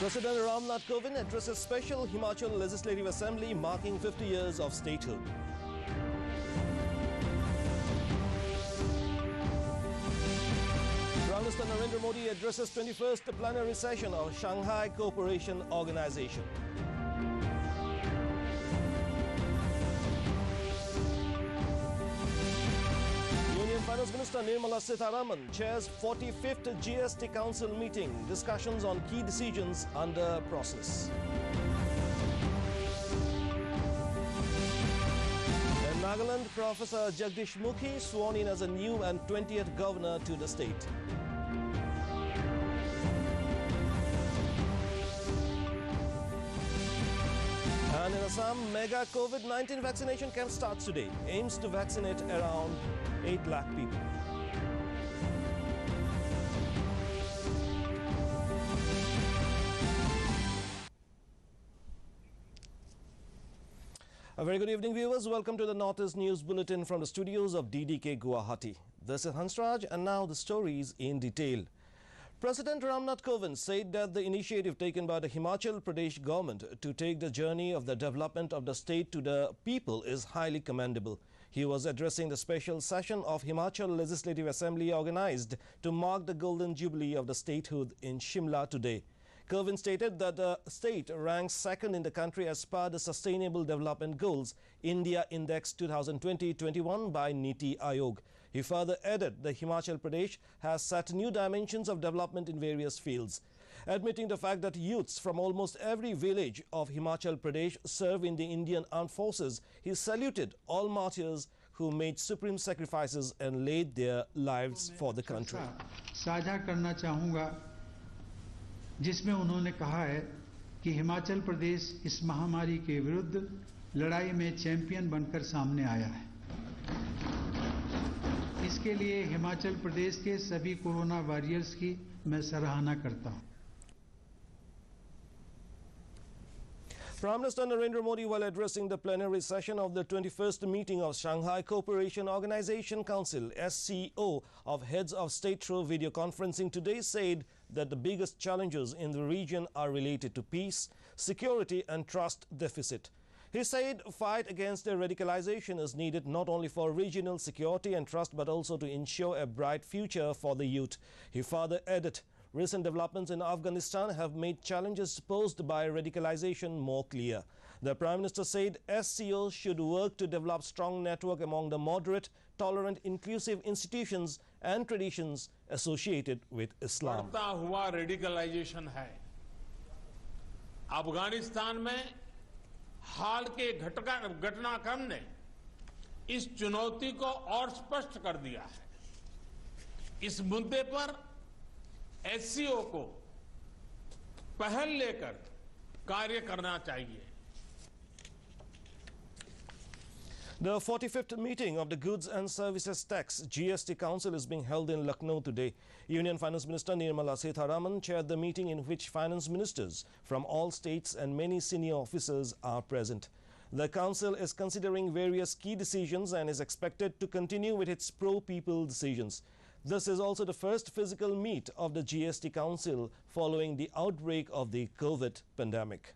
President Ramnath Kovind addresses special Himachal Legislative Assembly marking 50 years of statehood. Prime Minister Narendra Modi addresses 21st plenary session of Shanghai Cooperation Organization. Union Finance Minister Nirmala Sitharaman chairs 45th GST Council meeting. Discussions on key decisions under process. In Nagaland, Professor Jagdish Mukhi sworn in as a new and 20th governor to the state. And in Assam, mega COVID-19 vaccination camp starts today. Aims to vaccinate around 8 lakh people. A very good evening, viewers. Welcome to the Northeast News Bulletin from the studios of DDK Guwahati. This is Hansraj, and now the stories in detail. President Ramnath Kovind said that the initiative taken by the Himachal Pradesh government to take the journey of the development of the state to the people is highly commendable. He was addressing the special session of Himachal Legislative Assembly organized to mark the Golden Jubilee of the statehood in Shimla today. Kovind stated that the state ranks second in the country as per the Sustainable Development Goals India Index 2020-21 by NITI Aayog. He further added that Himachal Pradesh has set new dimensions of development in various fields. Admitting the fact that youths from almost every village of Himachal Pradesh serve in the Indian Armed Forces, he saluted all martyrs who made supreme sacrifices and laid their lives for the country. साझा करना चाहूँगा जिसमें उन्होंने कहा है कि हिमाचल प्रदेश इस महामारी के विरुद्ध लड़ाई में चैंपियन बनकर सामने आया है। इसके लिए हिमाचल प्रदेश के सभी कोरोना वॉरियर्स की मैं सराहना करता हूं। Prime Minister Narendra Modi, while addressing the plenary session of the 21st meeting of Shanghai Cooperation Organization Council (SCO) of heads of state through video conferencing today, said that the biggest challenges in the region are related to peace, security and trust deficit. He said fight against radicalization is needed not only for regional security and trust but also to ensure a bright future for the youth. He further added, recent developments in Afghanistan have made challenges posed by radicalization more clear. The Prime Minister said SCO should work to develop strong network among the moderate, tolerant, inclusive institutions and traditions associated with Islam. बढ़ता हुआ radicalisation है। अफगानिस्तान में हाल के घटनाक्रम ने इस चुनौती को और स्पष्ट कर दिया है। इस मुद्दे पर एससीओ को पहल लेकर कार्य करना चाहिए। The 45th meeting of the Goods and Services Tax GST Council is being held in Lucknow today. Union Finance Minister Nirmala Sitharaman chaired the meeting in which finance ministers from all states and many senior officers are present. The council is considering various key decisions and is expected to continue with its pro-people decisions. This is also the first physical meet of the GST Council following the outbreak of the COVID pandemic.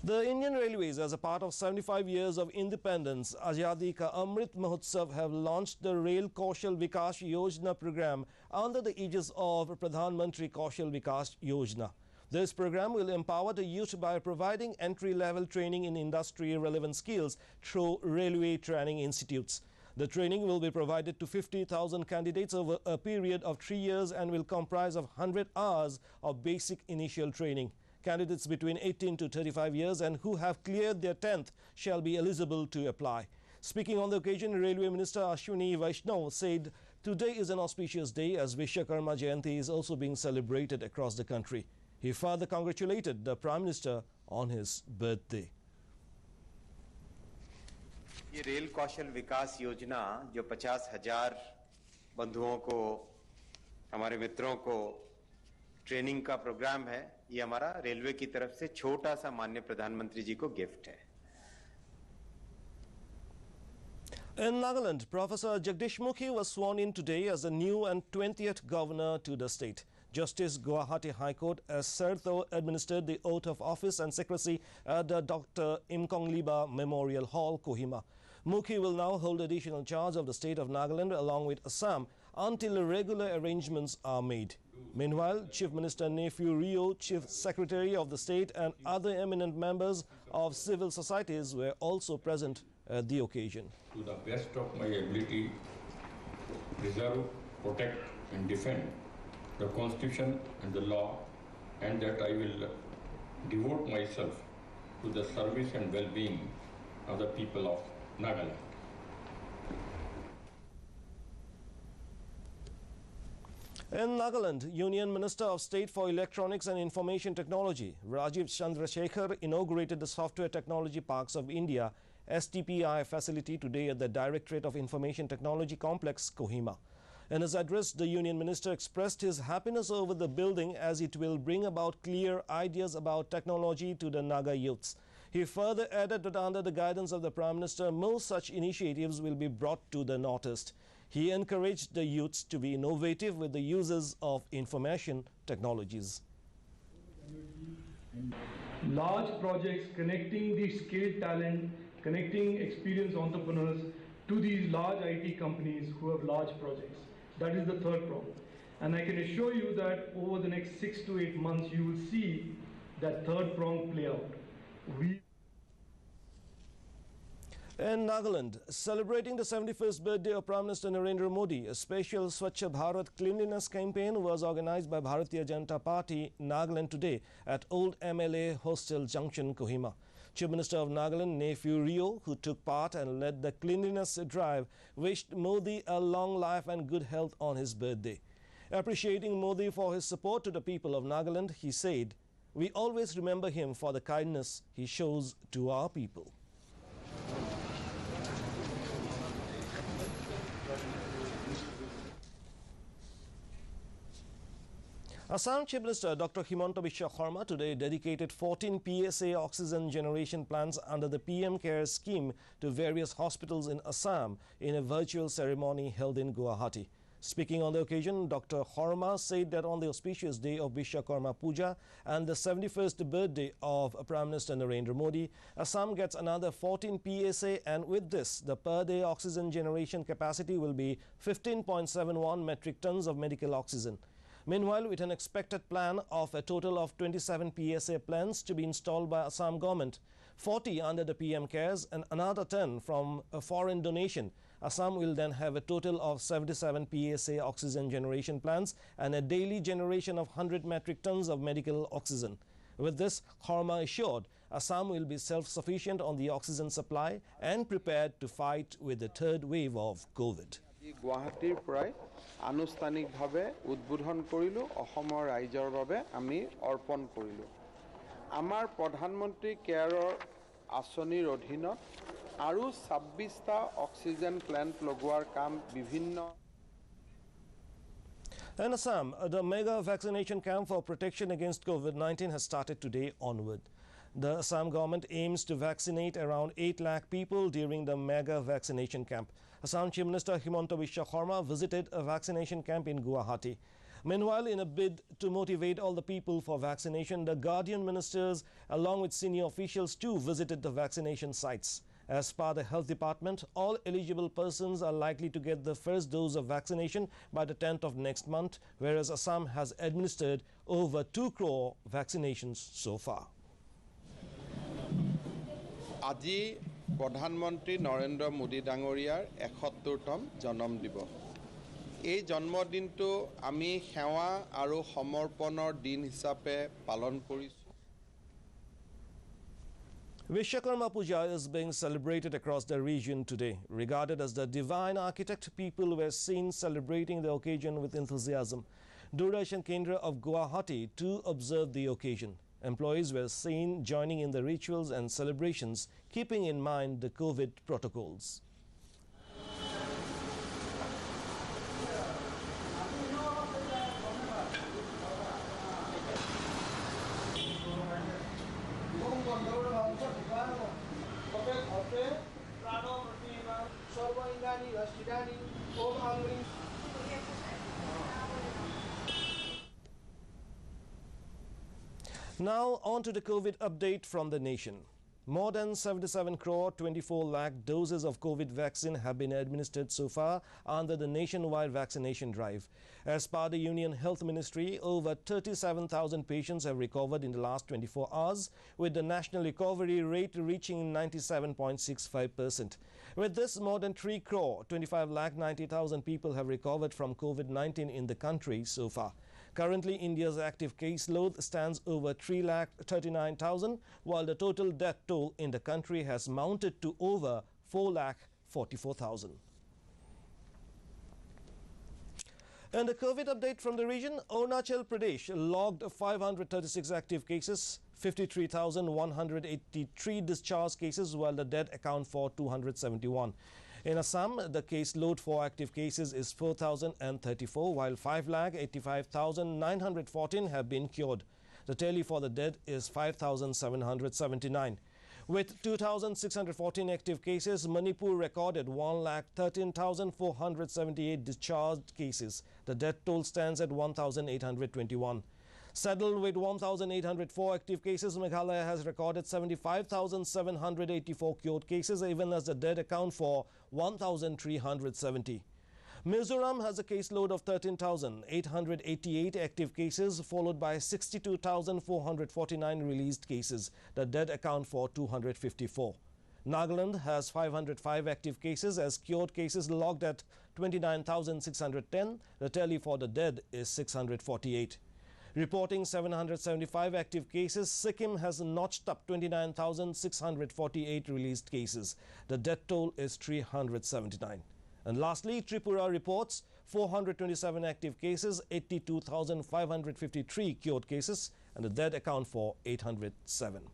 The Indian Railways, as a part of 75 years of independence, Azadi Ka Amrit Mahotsav, have launched the Rail Kaushal Vikas Yojana program under the aegis of Pradhan Mantri Kaushal Vikas Yojana. This program will empower the youth by providing entry-level training in industry-relevant skills through railway training institutes. The training will be provided to 50,000 candidates over a period of 3 years and will comprise of 100 hours of basic initial training. Candidates between 18 to 35 years and who have cleared their 10th shall be eligible to apply. Speaking on the occasion, Railway Minister Ashwini Vaishnaw said today is an auspicious day as Vishwakarma Jayanti is also being celebrated across the country. He further congratulated the Prime Minister on his birthday. ये rail कौशल विकास योजना जो 50,000 बंधुओं को, हमारे मित्रों को training का programme है, ये हमारा रेलवे की तरफ से छोटा सा माननीय प्रधानमंत्री जी को गिफ्ट है। In Nagaland, Professor Jagdish Mukhi was sworn in today as the new and 20th governor to the state. Justice Guwahati High Court has administered the oath of office and secrecy at the Dr. Imkongliba Memorial Hall, Kohima. Mukhi will now hold additional charge of the state of Nagaland along with Assam until regular arrangements are made. Meanwhile, Chief Minister Nephew Rio, Chief Secretary of the state and other eminent members of civil societies were also present at the occasion. To the best of my ability, preserve, protect and defend the Constitution and the law, and that I will devote myself to the service and well-being of the people of Nagaland. In Nagaland, Union Minister of State for Electronics and Information Technology, Rajiv Chandrasekhar, inaugurated the Software Technology Parks of India STPI facility today at the Directorate of Information Technology Complex, Kohima. In his address, the Union Minister expressed his happiness over the building as it will bring about clear ideas about technology to the Naga youths. He further added that under the guidance of the Prime Minister, more such initiatives will be brought to the Northeast. He encouraged the youths to be innovative with the uses of information technologies. Large projects connecting the skilled talent, connecting experienced entrepreneurs to these large IT companies who have large projects. That is the third prong. And I can assure you that over the next 6 to 8 months, you will see that third prong play out. In Nagaland, celebrating the 71st birthday of Prime Minister Narendra Modi, a special Swachh Bharat cleanliness campaign was organized by Bharatiya Janata Party Nagaland today at Old MLA Hostel Junction, Kohima. Chief Minister of Nagaland, Nephew Rio, who took part and led the cleanliness drive, wished Modi a long life and good health on his birthday. Appreciating Modi for his support to the people of Nagaland, he said, "We always remember him for the kindness he shows to our people." Assam Chief Minister Dr. Himanta Biswa Sharma today dedicated 14 PSA oxygen generation plants under the PM CARES scheme to various hospitals in Assam in a virtual ceremony held in Guwahati. Speaking on the occasion, Dr. Sharma said that on the auspicious day of Vishwakarma Puja and the 71st birthday of Prime Minister Narendra Modi, Assam gets another 14 PSA, and with this, the per-day oxygen generation capacity will be 15.71 metric tons of medical oxygen. Meanwhile, with an expected plan of a total of 27 PSA plants to be installed by Assam government, 40 under the PM CARES and another 10 from a foreign donation, Assam will then have a total of 77 PSA oxygen generation plants and a daily generation of 100 metric tons of medical oxygen. With this, Sharma assured Assam will be self-sufficient on the oxygen supply and prepared to fight with the third wave of COVID. গুৱাহাটীৰ পৰাই আনুষ্ঠানিকভাৱে উদ্বোধন কৰিলোঁ অসমৰ ৰাইজৰ বাবে আমি অৰ্পণ কৰিলোঁ আমাৰ প্ৰধানমন্ত্ৰী কেয়াৰৰ আঁচনিৰ অধীনত আৰু 26টা অক্সিজেন প্লান্ট লগোৱাৰ কাম বিভিন্ন In Assam, the mega vaccination camp for protection against COVID-19 has started today onward. The Assam government aims to vaccinate around 8 lakh people during the mega vaccination camp. Assam Chief Minister Himanta Biswa Sharma visited a vaccination camp in Guwahati. Meanwhile, in a bid to motivate all the people for vaccination, the Guardian ministers along with senior officials too visited the vaccination sites. As per the Health Department, all eligible persons are likely to get the first dose of vaccination by the 10th of next month, whereas Assam has administered over 2 crore vaccinations so far. আজি প্ৰধানমন্ত্ৰী নৰেন্দ্ৰ মোদী ডাঙৰীয়াৰ ৭১তম জন্ম দিৱস এই জন্মদিনটো আমি সেৱা আৰু সমৰ্পণৰ দিন হিচাপে পালন কৰিছো Vishwakarma Puja is being celebrated across the region today. Regarded as the divine architect, people were seen celebrating the occasion with enthusiasm. Doordarshan Kendra of Guwahati too observed the occasion. Employees were seen joining in the rituals and celebrations, keeping in mind the COVID protocols. Now on to the COVID update from the nation. More than 77 crore 24 lakh doses of COVID vaccine have been administered so far under the nationwide vaccination drive. As per the Union Health Ministry, over 37,000 patients have recovered in the last 24 hours, with the national recovery rate reaching 97.65%. With this, more than 3 crore 25 lakh 90,000 people have recovered from COVID-19 in the country so far. Currently, India's active caseload stands over 3,39,000, while the total death toll in the country has mounted to over 4,44,000. And a COVID update from the region, Arunachal Pradesh logged 536 active cases, 53,183 discharged cases, while the dead account for 271. In Assam, the case load for active cases is 4,034, while 5,85,914 have been cured. The tally for the dead is 5,779. With 2,614 active cases, Manipur recorded 1,13,478 discharged cases. The death toll stands at 1,821. Saddled with 1,804 active cases, Meghalaya has recorded 75,784 cured cases, even as the dead account for 1,370. Mizoram has a caseload of 13,888 active cases, followed by 62,449 released cases. The dead account for 254. Nagaland has 505 active cases, as cured cases logged at 29,610. The tally for the dead is 648. Reporting 775 active cases, Sikkim has notched up 29,648 released cases. The death toll is 379. And lastly, Tripura reports 427 active cases, 82,553 cured cases, and the dead account for 807.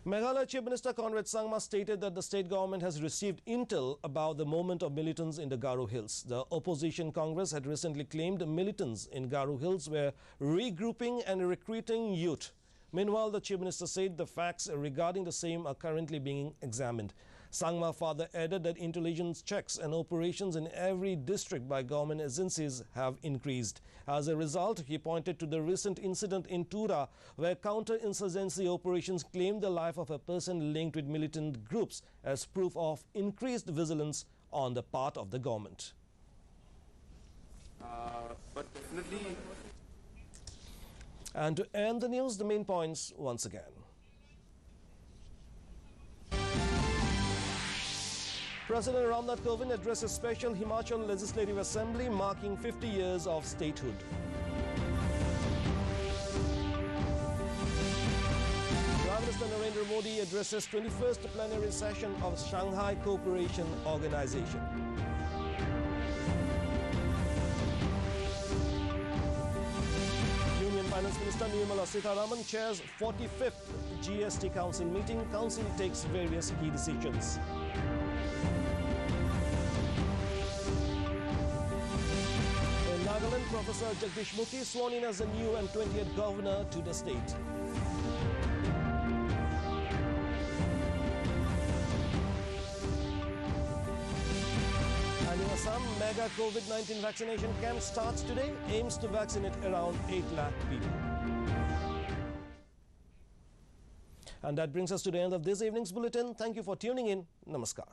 Meghalaya Chief Minister Conrad Sangma stated that the state government has received intel about the movement of militants in the Garo Hills. The opposition Congress had recently claimed militants in Garo Hills were regrouping and recruiting youth. Meanwhile, the Chief Minister said the facts regarding the same are currently being examined. Sangma further added that intelligence checks and operations in every district by government agencies have increased. As a result, he pointed to the recent incident in Tura, where counter-insurgency operations claimed the life of a person linked with militant groups as proof of increased vigilance on the part of the government. But definitely. And to end the news, the main points once again. President Ramnath Kovind addresses special Himachal Legislative Assembly marking 50 years of statehood. Prime Minister Narendra Modi addresses 21st plenary session of Shanghai Cooperation Organization. Union Finance Minister Nirmala Sitharaman chairs 45th GST Council meeting. Council takes various key decisions. Nagaland, Professor Jagdish Mukhi sworn in as the new and 20th governor to the state. And in Assam, mega COVID-19 vaccination camp starts today, aims to vaccinate around 8 lakh people. And that brings us to the end of this evening's bulletin. Thank you for tuning in. Namaskar.